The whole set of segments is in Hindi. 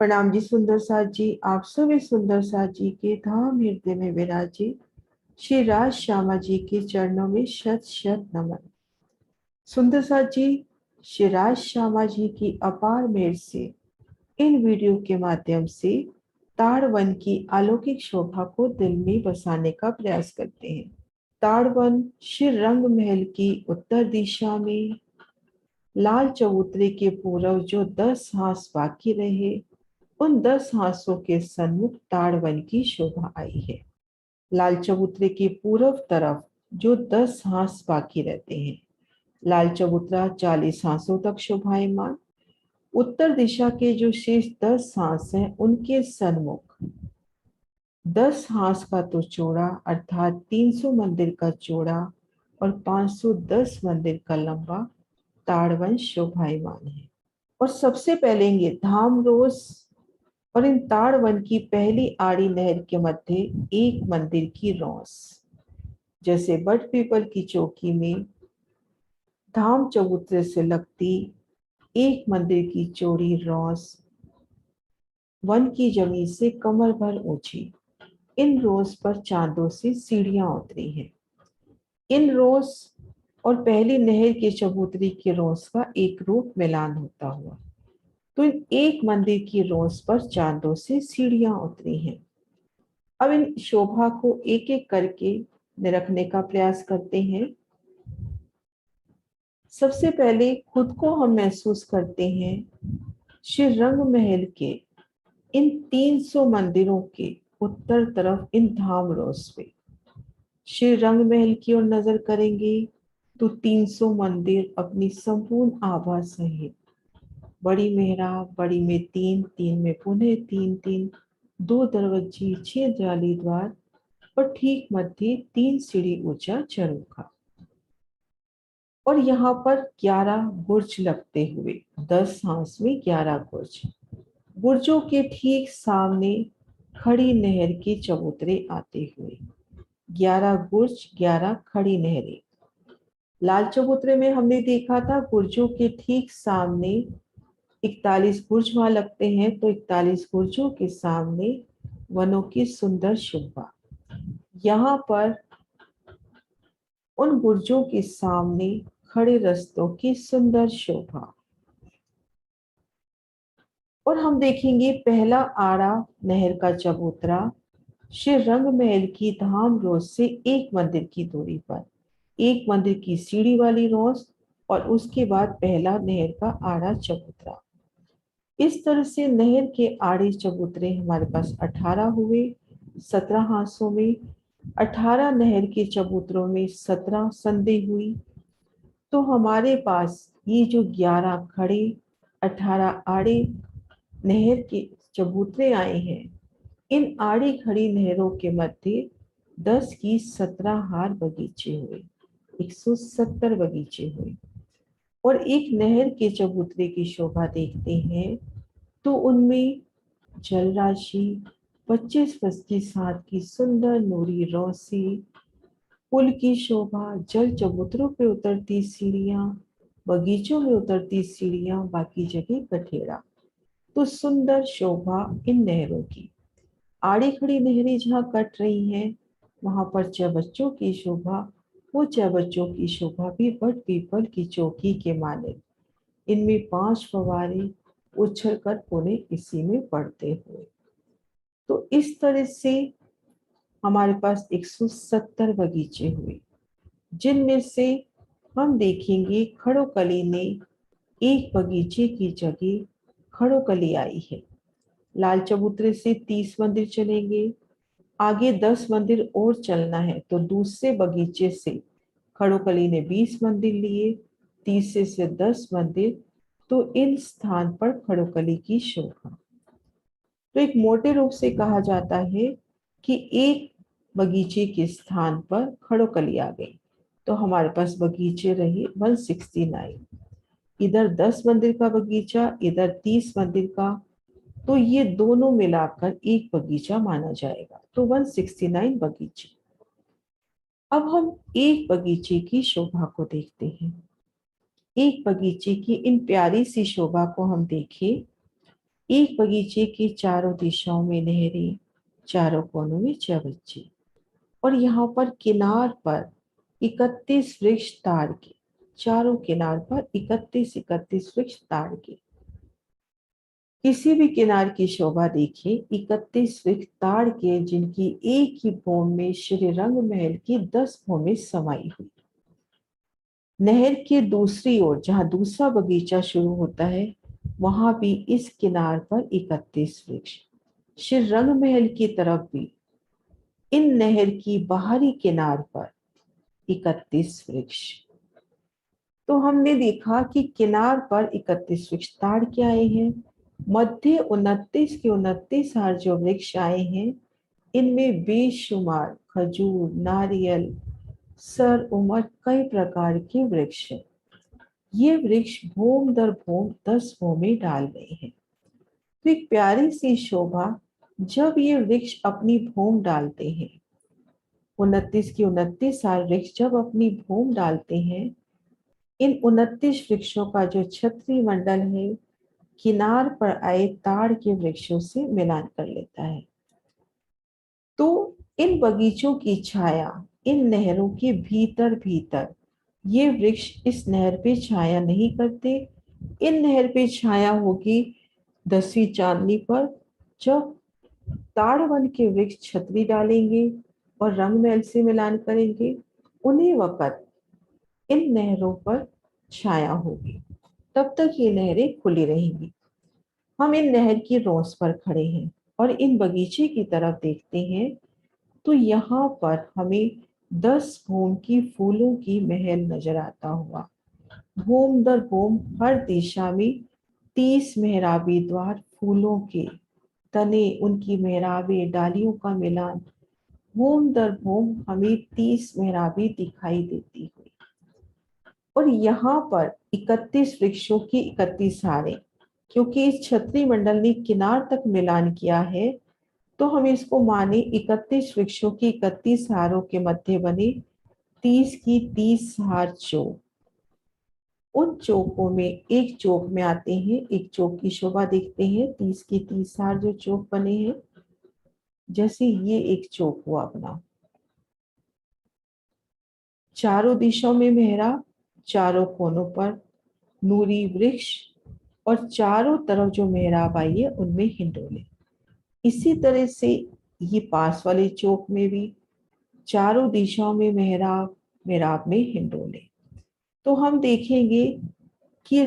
प्रणाम जी सुंदर साथ जी। आप सभी सुंदर साथ जी के धाम हृदय में विराजी श्री राज श्यामा जी के चरणों में शत शत नमन। सुंदर साथ जी, श्री राज श्यामा जी की अपार मेहर से इन वीडियो के माध्यम से ताड़वन की अलौकिक शोभा को दिल में बसाने का प्रयास करते हैं। ताड़वन श्री रंग महल की उत्तर दिशा में लाल चबूतरे के पूर्व जो 10 हास बाकी रहे, उन 10 हासों के सन्मुख ताड़वन की शोभा आई है। लाल चबूतरे के पूर्व तरफ जो 10 हास बाकी रहते हैं, लाल चबूतरा 40 हासों तक शोभायमान। उत्तर दिशा के जो शेष 10 हास हैं, उनके सन्मुख 10 हास का तो चौड़ा अर्थात 300 मंदिर का चौड़ा और 510 मंदिर का लंबा ताड़वन शोभायमान है। और सबसे पहले ये धाम रोज और इन ताड़वन की पहली आड़ी नहर के मध्य एक मंदिर की रौस, जैसे बट पीपल की चौकी में धाम चबूतरे से लगती एक मंदिर की चौड़ी रौस वन की जमीन से कमर भर ऊंची, इन रोज पर चांदों से सीढ़ियां उतरी हैं। इन रोज और पहली नहर के चबूतरे की रोज का एक रूप मिलान होता हुआ, तो इन एक मंदिर की रोज पर चांदों से सीढ़ियां उतरी हैं। अब इन शोभा को एक एक करके निरखने का प्रयास करते हैं। सबसे पहले खुद को हम महसूस करते हैं श्री रंग महल के इन 300 मंदिरों के उत्तर तरफ इन धाम रोज पे श्री रंग महल की ओर नजर करेंगे तो 300 मंदिर अपनी संपूर्ण आभा सहित बड़ी मेहराब, बड़ी में 3, 3 में पुनः 3, 3, 2 दरवाजे, 6 जाली द्वार और ठीक मध्य 3 सीढ़ी ऊंचा चरोखा। और यहाँ पर 11 बुर्ज लगते हुए 10 हास में 11 बुर्ज, बुर्जों के ठीक सामने खड़ी नहर के चबूतरे आते हुए 11 बुर्ज, 11 खड़ी नहरें। लाल चबूतरे में हमने देखा था बुर्जों के ठीक सामने 41 बुर्ज वहां लगते हैं, तो 41 बुर्जों के सामने वनों की सुंदर शोभा। यहाँ पर उन बुर्जों के सामने खड़े रस्तों की सुंदर शोभा। और हम देखेंगे पहला आड़ा नहर का चबूतरा श्री रंग महल की धाम रोज से एक मंदिर की दूरी पर, एक मंदिर की सीढ़ी वाली रोज और उसके बाद पहला नहर का आड़ा चबूतरा। इस तरह से नहर के आड़े चबूतरे हमारे पास 18 हुए 17 हासों में। 18 नहर के चबूतरों में 17 संधि हुई, तो हमारे पास ये जो 11 खड़े 18 आड़े नहर के चबूतरे आए हैं, इन आड़ी खड़ी नहरों के मध्य 10 की 17 हार बगीचे हुए, 170 बगीचे हुए। और एक नहर के चबूतरे की शोभा देखते हैं तो उनमें जल राशि 25-25 हाथ की सुंदर नूरी रोसी, पुल की शोभा, जल चबूतरों पे उतरती सीढ़ियां, बगीचों में उतरती सीढ़ियां, बाकी जगह कठेड़ा, तो सुंदर शोभा इन नहरों की। आड़ी खड़ी नहरें जहाँ कट रही हैं, वहां पर चबच्चों की शोभा, वो चबच्चों की शोभा भी बट पीपल की चौकी के माने, इनमें 5 फवारे उछल कर पुणे इसी में पड़ते हुए। तो इस तरह से हमारे पास 170 बगीचे हुए, जिनमें से हम देखेंगे खड़ोकली ने एक बगीचे की जगह खड़ोकली आई है। लाल चबूतरे से 30 मंदिर चलेंगे, आगे 10 मंदिर और चलना है, तो दूसरे बगीचे से खड़ोकली ने 20 मंदिर लिए, तीसरे से 10 मंदिर, तो इन स्थान पर खड़ोकली की शोभा। तो एक मोटे रूप से कहा जाता है कि एक बगीचे के स्थान पर खड़ोकली आ गई, तो हमारे पास बगीचे रहे 169। इधर 10 मंदिर का बगीचा, इधर 30 मंदिर का, तो ये दोनों मिलाकर एक बगीचा माना जाएगा, तो 169 बगीचे। अब हम एक बगीचे की शोभा को देखते हैं। एक बगीचे की इन प्यारी सी शोभा को हम देखें। एक बगीचे की चारों दिशाओं में नहरें, चारों कोनों में चबच्चे, और यहाँ पर किनार पर 31 वृक्ष ताड़ के, चारों किनार पर 31 वृक्ष ताड़ के। किसी भी किनार की शोभा देखिए, 31 वृक्ष ताड़ के, जिनकी एक ही भूमि में श्री रंग महल की 10 भूमि समाई हुई। नहर के दूसरी ओर जहां दूसरा बगीचा शुरू होता है, वहां भी इस किनार पर 31 वृक्ष। श्री रंग महल की तरफ भी इन नहर की बाहरी किनार पर 31 वृक्ष। तो हमने देखा कि किनार पर 31 वृक्ष ताड़ के आए हैं, मध्य 29 के 29 हार जो वृक्ष आए हैं, इनमें बेशुमार खजूर, नारियल, सर उमर कई प्रकार के वृक्ष हैं। ये वृक्ष भूम दर भूम 10 भूमि डाल गए हैं। तो एक प्यारी सी शोभा जब ये वृक्ष अपनी भूम डालते हैं, 29 की 29 साल वृक्ष जब अपनी भूम डालते हैं, इन 29 वृक्षों का जो छत्री मंडल है, किनार पर आए ताड़ के वृक्षों से मिलान कर लेता है। तो इन बगीचों की छाया, इन नहरों के भीतर भीतर ये वृक्ष इस नहर पे छाया नहीं करते। इन नहर पे छाया होगी 10वीं चांदनी पर, जब ताड़ वन के वृक्ष छतरी डालेंगे और रंग महल से मिलान करेंगे, उन्हीं वक्त इन नहरों पर छाया होगी। तब तक ये नहरें खुली रहेंगी। हम इन नहर की रोस पर खड़े हैं और इन बगीचे की तरफ देखते हैं, तो यहाँ पर हमें 10 भूम की फूलों की महल नजर आता हुआ। भूम दर भूम हर दिशा में 30 मेहराबी द्वार, फूलों के तने, उनकी मेहराबे, डालियों का मिलान, भूम दर भूम हमें 30 मेहराबी दिखाई देती हुई। और यहाँ पर 31 वृक्षों की 31 हारें, क्योंकि इस छतरी मंडल ने किनार तक मिलान किया है, तो हम इसको माने 31 वृक्षों की 31 हारों के मध्य बने 30 की 30 हार चौक। उन चौकों में एक चौक में आते हैं, एक चौक की शोभा देखते हैं, 30 की 30 हार जो चौक बने हैं, जैसे ये एक चौक हुआ अपना, चारों दिशाओं में मेहराब, चारों कोनों पर नूरी वृक्ष, और चारों तरफ जो मेहराब आई है उनमें हिंडोले। इसी तरह से ये पास वाले चौक में भी चारों दिशाओं में मेहराब, मेहराब में हिंडोले। तो हम देखेंगे कि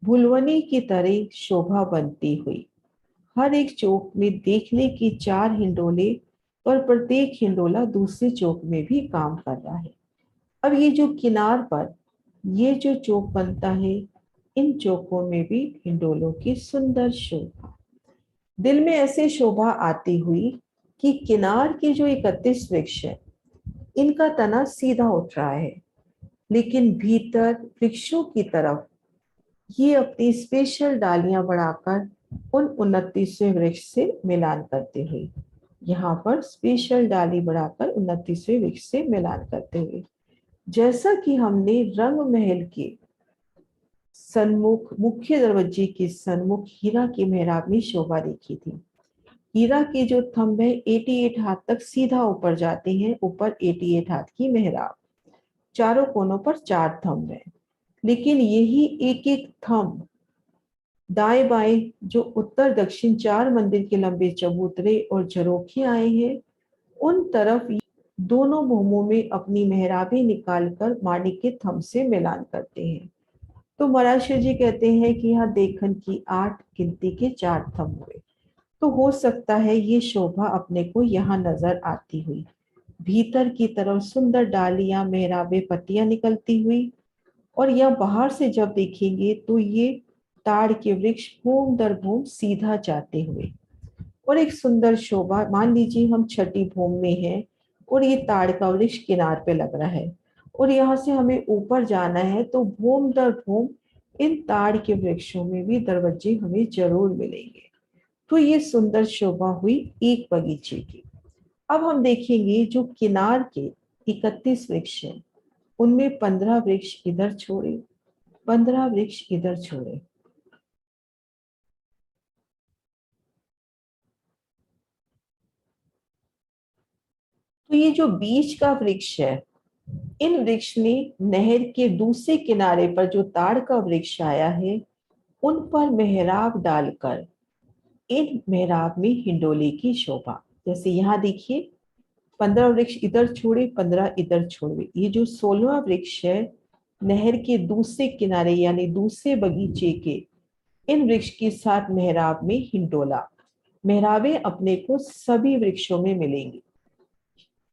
भुलवनी की तरह शोभा बनती हुई हर एक चौक में देखने की 4 हिंडोले, और प्रत्येक हिंडोला दूसरे चौक में भी काम कर रहा है। अब ये जो किनार पर ये जो चौक बनता है, इन चौकों में भी हिंडोलों की सुंदर शोभा। दिल में ऐसे शोभा आती हुई कि किनार के जो 31 वृक्ष है, इनका तना सीधा उठ रहा है, लेकिन भीतर वृक्षों की तरफ ये अपनी स्पेशल डालियां बढ़ाकर उन 29वें वृक्ष से मिलान करते हुए, यहाँ पर स्पेशल डाली बढ़ाकर 29वें वृक्ष से मिलान करते हुए, जैसा कि हमने रंग महल के सन्मुख, मुख्य दरवाजे के सन्मुख हीरा की मेहराब में शोभा देखी थी। हीरा के जो थंब है 88 हाथ तक सीधा ऊपर जाते हैं, ऊपर 88 हाथ की मेहराब, चारों कोनों पर 4 थंब है, लेकिन यही एक एक थंब दाएं बाएं जो उत्तर दक्षिण 4 मंदिर के लंबे चबूतरे और झरोखे आए हैं, उन तरफ दोनों भूमों में अपनी मेहराबें निकालकर माणिक के थंब से मिलान करते हैं। तो महाराज जी कहते हैं कि यहाँ देखन की 8 गिनती के 4 थंब हुए। तो हो सकता है ये शोभा अपने को यहाँ नजर आती हुई, भीतर की तरफ सुंदर डालियां, मेहराबे, पत्तियां निकलती हुई, और यह बाहर से जब देखेंगे तो ये ताड़ के वृक्ष भूम दर भूम सीधा जाते हुए, और एक सुंदर शोभा। मान लीजिए हम छठी भूम में हैं और ये ताड़ का वृक्ष किनार पे लग रहा है, और यहाँ से हमें ऊपर जाना है, तो भूम दर भूम इन ताड़ के वृक्षों में भी दरवाजे हमें जरूर मिलेंगे। तो ये सुंदर शोभा हुई एक बगीचे की। अब हम देखेंगे जो किनार के 31 वृक्ष हैं, उनमें 15 वृक्ष इधर छोड़े, 15 वृक्ष इधर छोड़े। तो ये जो बीच का वृक्ष है, इन वृक्ष ने नहर के दूसरे किनारे पर जो ताड़ का वृक्ष आया है, उन पर मेहराब डालकर इन मेहराब में हिंडोले की शोभा। जैसे यहाँ देखिए, 15 वृक्ष इधर छोड़े, 15 इधर छोड़े। ये जो 16वां वृक्ष है, नहर के दूसरे किनारे यानी दूसरे बगीचे के इन वृक्ष के साथ मेहराब में हिंडोला। मेहराबें अपने को सभी वृक्षों में मिलेंगी।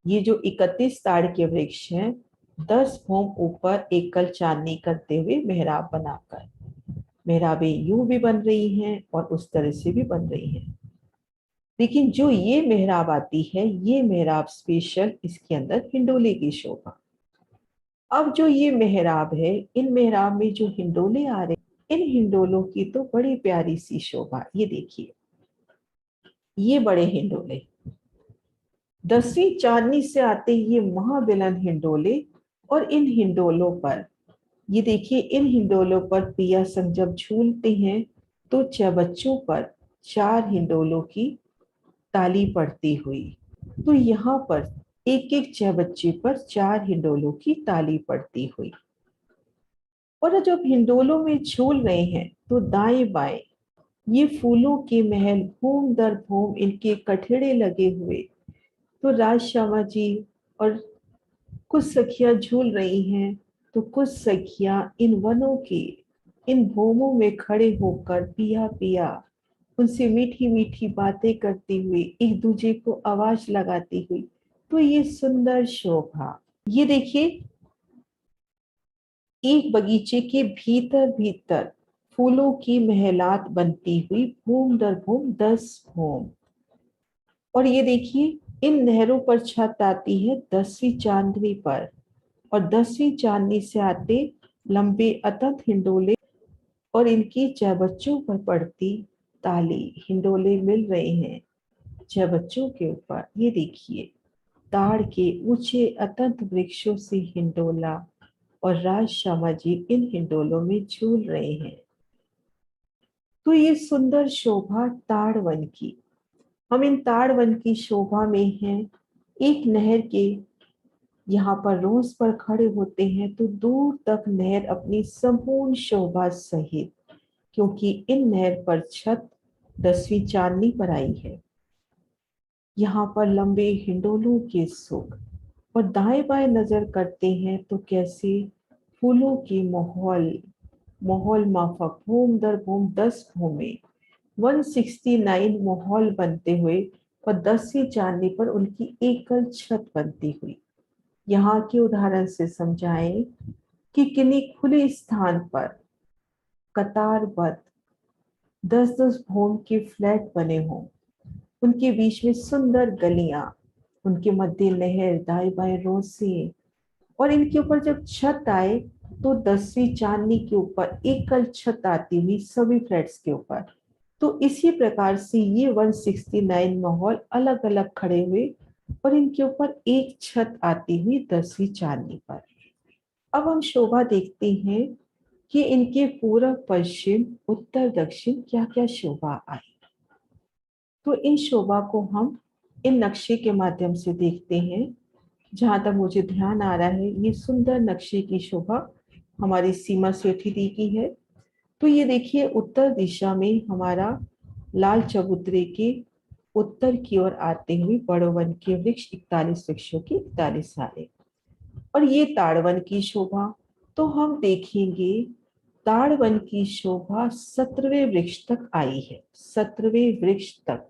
ये जो 31 ताड़ के वृक्ष हैं, 10 भूम ऊपर एकल चांदनी करते हुए मेहराब बनाकर, मेहराबें यूं भी बन रही हैं और उस तरह से भी बन रही हैं। लेकिन जो ये मेहराब आती है, ये मेहराब स्पेशल, इसके अंदर हिंडोले की शोभा। अब जो ये मेहराब है, इन मेहराब में जो हिंडोले आ रहे, इन हिंडोलों की तो बड़ी प्यारी सी शोभा। ये देखिए, ये बड़े हिंडोले 10वीं चांदनी से आते ये महाबिलन हिंडोले। और इन हिंडोलों पर ये देखिए, इन हिंडोलों पर पिया संग जब झूलते हैं तो चबच्चों पर 4 हिंडोलों की ताली पड़ती हुई। तो यहाँ पर एक एक चबच्चे पर 4 हिंडोलों की ताली पड़ती हुई। और जब हिंडोलों में झूल रहे हैं तो दाएं बाएं ये फूलों के महल भूम दर भूम इनके कठड़े लगे हुए। तो राज श्यामा जी और कुछ सखियां झूल रही हैं, तो कुछ सखियां इन वनों के इन भूमों में खड़े होकर पिया पिया उनसे मीठी मीठी बातें करती हुई, एक दूसरे को आवाज लगाती हुई। तो ये सुंदर शोभा। ये देखिए, एक बगीचे के भीतर भीतर फूलों की महलात बनती हुई भूम दर भूम 10 भूम। और ये देखिए, इन नहरों पर छत आती है 10वीं चांदनी पर, और 10वीं चांदनी से आते लंबे अतंत हिंडोले और इनकी चबच्चों पर पड़ती ताली। हिंडोले मिल रहे हैं चबच्चों के ऊपर। ये देखिए, ताड़ के ऊंचे अतंत वृक्षों से हिंडोला, और राज श्यामा जी इन हिंडोलों में झूल रहे हैं। तो ये सुंदर शोभा ताड़ वन की। हम इन ताड़ वन की शोभा में हैं। एक नहर के यहाँ पर रोज पर खड़े होते हैं तो दूर तक नहर अपनी संपूर्ण शोभा सहित, क्योंकि इन नहर पर छत 10वीं चांदनी पर आई है। यहाँ पर लंबे हिंडोलों के सुख। और दाएं बाएं नजर करते हैं तो कैसे फूलों की माहौल माहौल माफक भूम दर भूम 10 भूमे 169 माहौल बनते हुए, और 10वीं चांदनी पर उनकी एकल छत बनती हुई। यहाँ के उदाहरण से समझाएं कि किन्हीं खुले स्थान पर कतारबद्ध 10-10 भूम के फ्लैट बने हों, उनके बीच में सुंदर गलियां, उनके मध्य नहर, दाएं बाएं रोसे, और इनके ऊपर जब छत आए तो 10वीं चांदनी के ऊपर एकल छत आती हुई सभी फ्लैट्स के ऊपर। तो इसी प्रकार से ये 169 माहौल अलग अलग खड़े हुए, और इनके ऊपर एक छत आती हुई 10वीं चांदनी पर। अब हम शोभा देखते हैं कि इनके पूर्व पश्चिम उत्तर दक्षिण क्या क्या शोभा आई। तो इन शोभा को हम इन नक्शे के माध्यम से देखते हैं। जहां तक मुझे ध्यान आ रहा है, ये सुंदर नक्शे की शोभा हमारी सीमा सेठी दी की है। तो ये देखिए, उत्तर दिशा में हमारा लाल चबूतरे के उत्तर की ओर आते हुए बड़ो वन के वृक्ष 41 वृक्षों की 41 साले, और ये ताड़वन की शोभा। तो हम देखेंगे ताड़वन की शोभा 17वें वृक्ष तक आई है, 17वें वृक्ष तक,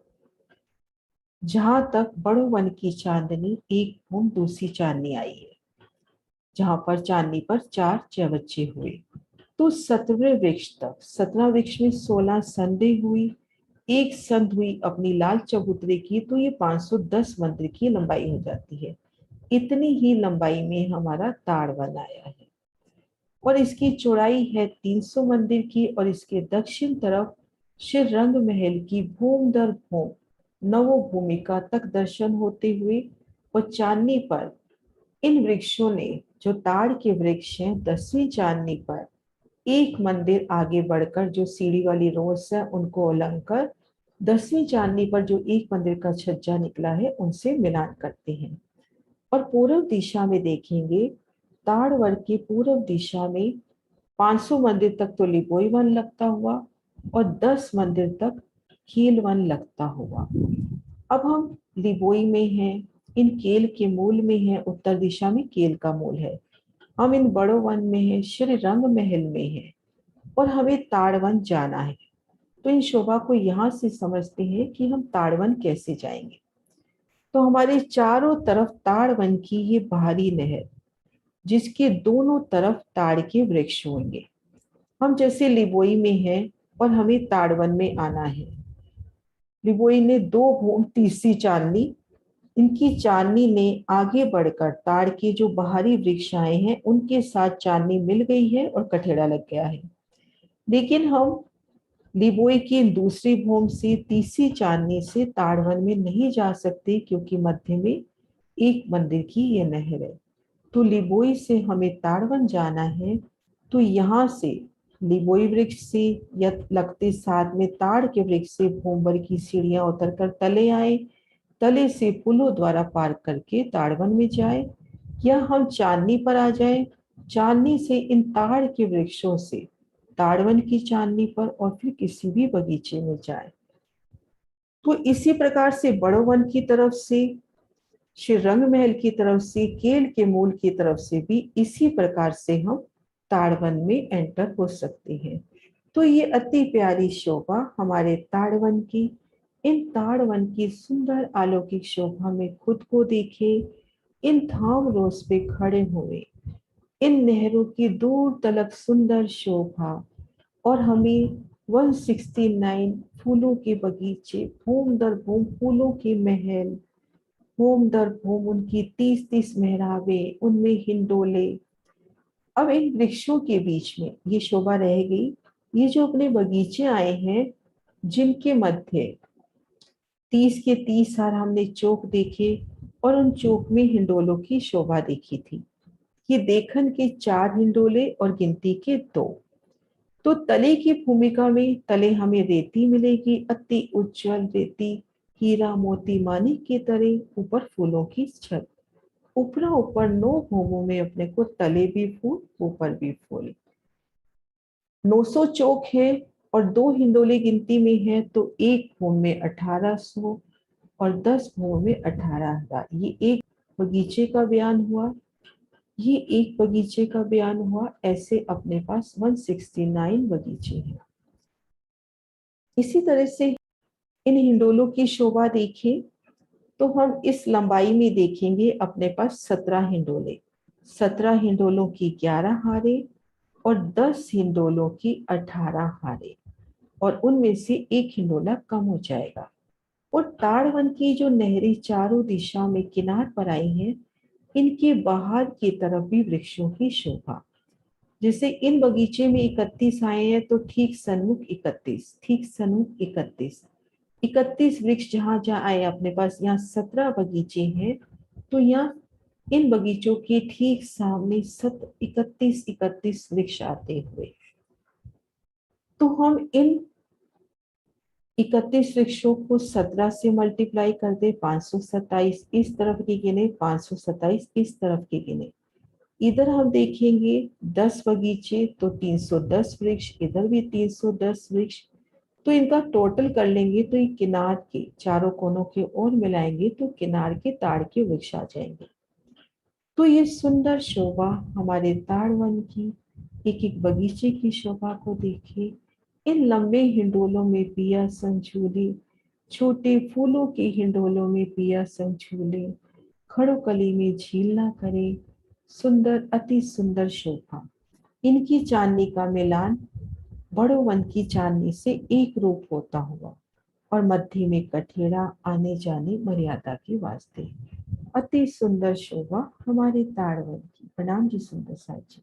जहां तक बड़ो वन की चांदनी एक भूम दूसरी चांदनी आई है, जहां पर चांदनी पर 4 चबच्चे हुए। तो 17वें वृक्ष तक, 17 वृक्ष में 16 संधि हुई, एक संध हुई अपनी लाल चबूतरे की, तो ये 510 मंदिर की लंबाई हो जाती है। इतनी ही लंबाई में हमारा ताड़वन आया है, और इसकी चौड़ाई है 300 मंदिर की, और इसके दक्षिण तरफ श्री रंग महल की भूम दर भूम नवो भूमिका तक दर्शन होते हुए। और चांदनी पर इन वृक्षों ने, जो ताड़ के वृक्ष हैं, 10वीं चांदनी पर एक मंदिर आगे बढ़कर जो सीढ़ी वाली रोज है उनको उलंघ कर 10वीं चांदनी पर जो एक मंदिर का छज्जा निकला है उनसे मिलान करते हैं। और पूर्व दिशा में देखेंगे, ताड़वर की पूर्व दिशा में 500 मंदिर तक तो लिबोई वन लगता हुआ और 10 मंदिर तक कील वन लगता हुआ। अब हम लिबोई में हैं, इन केल के मूल में है, उत्तर दिशा में केल का मूल है। हम इन बड़ो वन में हैं, श्री रंग महल में हैं और हमें ताड़वन जाना है। तो इन शोभा को यहाँ से समझते हैं कि हम ताड़वन कैसे जाएंगे। तो हमारे चारों तरफ ताड़वन की ये बाहरी नहर, जिसके दोनों तरफ ताड़ के वृक्ष होंगे। हम जैसे लिबोई में हैं और हमें ताड़वन में आना है। लिबोई ने 2 भूम तीसरी चांदनी, इनकी चांदनी ने आगे बढ़कर ताड़ के जो बाहरी वृक्ष आए हैं उनके साथ चांदनी मिल गई है और कठेड़ा लग गया है। लेकिन हम लिबोई की दूसरी भूम से तीसरी चांदनी से ताड़वन में नहीं जा सकते, क्योंकि मध्य में एक मंदिर की यह नहर है। तो लिबोई से हमें ताड़वन जाना है। तो यहाँ से लिबोई वृक्ष से या लगते साथ में ताड़ के वृक्ष से भूमवर की सीढ़ियां उतरकर तले आए, तले से पुलों द्वारा पार करके ताड़वन में जाए, या हम चांदनी पर आ जाए, चांदनी से इन ताड़ के वृक्षों से ताड़वन की चांदनी पर और फिर किसी भी बगीचे में जाए। तो इसी प्रकार से बड़ो वन की तरफ से, श्री रंग महल की तरफ से, केल के मूल की तरफ से भी इसी प्रकार से हम ताड़वन में एंटर हो सकते हैं। तो ये अति प्यारी शोभा हमारे ताड़वन की, इन ताड़वन की सुंदर अलौकिक शोभा में खुद को देखे, इन धाम रोज पे खड़े हुए, इन नहरों की दूर तलक सुंदर शोभा, और हमें 169 फूलों के बगीचे, भूम दर भूम फूलों के महल, भूम दर भूम उनकी 30-30 मेहराबे, उनमें हिंडोले। अब इन वृक्षों के बीच में ये शोभा रह गई। ये जो अपने बगीचे आए हैं, जिनके मध्य 30 के 30 हार हमने चौक देखे और उन चौक में हिंडोलों की शोभा देखी थी। ये देखन के 4 हिंडोले और गिनती के 2। तो तले की भूमिका में तले हमें रेती मिलेगी, अति उज्जवल रेती, हीरा मोती मानिक की तरह, ऊपर फूलों की छत, ऊपरा ऊपर 9 भूमों में अपने को तले भी फूल ऊपर भी फूल। 900 चौक है और 2 हिंडोले गिनती में है, तो एक भूम में 1800 और 10 भूमों में 18,000। ये एक बगीचे का बयान हुआ, ये एक बगीचे का बयान हुआ। ऐसे अपने पास 169 बगीचे हैं। इसी तरह से इन हिंडोलों की शोभा देखें तो हम इस लंबाई में देखेंगे अपने पास 17 हिंडोले, 17 हिंडोलों की 11 हारे और 10 हिंडोलों की 18 हारे, और उनमें से एक हिंडोला कम हो जाएगा। और ताड़वन की जो नहरें चारों दिशा में किनार पर आई हैं, इनके बाहर की तरफ भी वृक्षों की शोभा। जैसे इन बगीचे में 31 आए हैं, तो ठीक सन्मुख 31, ठीक सन्मुख 31, 31 वृक्ष जहां जहां आए अपने पास, यहाँ 17 बगीचे हैं। तो यहाँ इन बगीचों के ठीक सामने 31 वृक्ष आते हुए, तो हम इन 31 वृक्षों को 17 से मल्टीप्लाई कर दे, 527 इस तरफ के गिने, 527 इस तरफ के गिने। इधर हम देखेंगे 10 बगीचे तो 310 वृक्ष, इधर भी 310 वृक्ष। तो इनका टोटल कर लेंगे तो ये किनार के चारों कोनों के और मिलाएंगे तो किनार के ताड़ के वृक्ष आ जाएंगे। तो ये सुंदर शोभा हमारे ताड़वन की, एक एक बगीचे की शोभा को देखिए। इन लंबे हिंडोलों में पिया संझूले, छोटे फूलों के हिंडोलों में पिया संझूले, खड़ो कली में झील ना करे, सुंदर अति सुंदर शोभा। इनकी चांदनी का मिलान बड़ो वन की चांदनी से एक रूप होता हुआ, और मध्य में कठेड़ा आने जाने मर्यादा के वास्ते। अति सुंदर शोभा हमारे ताड़वन की। प्रणाम जी सुंदर साथ जी।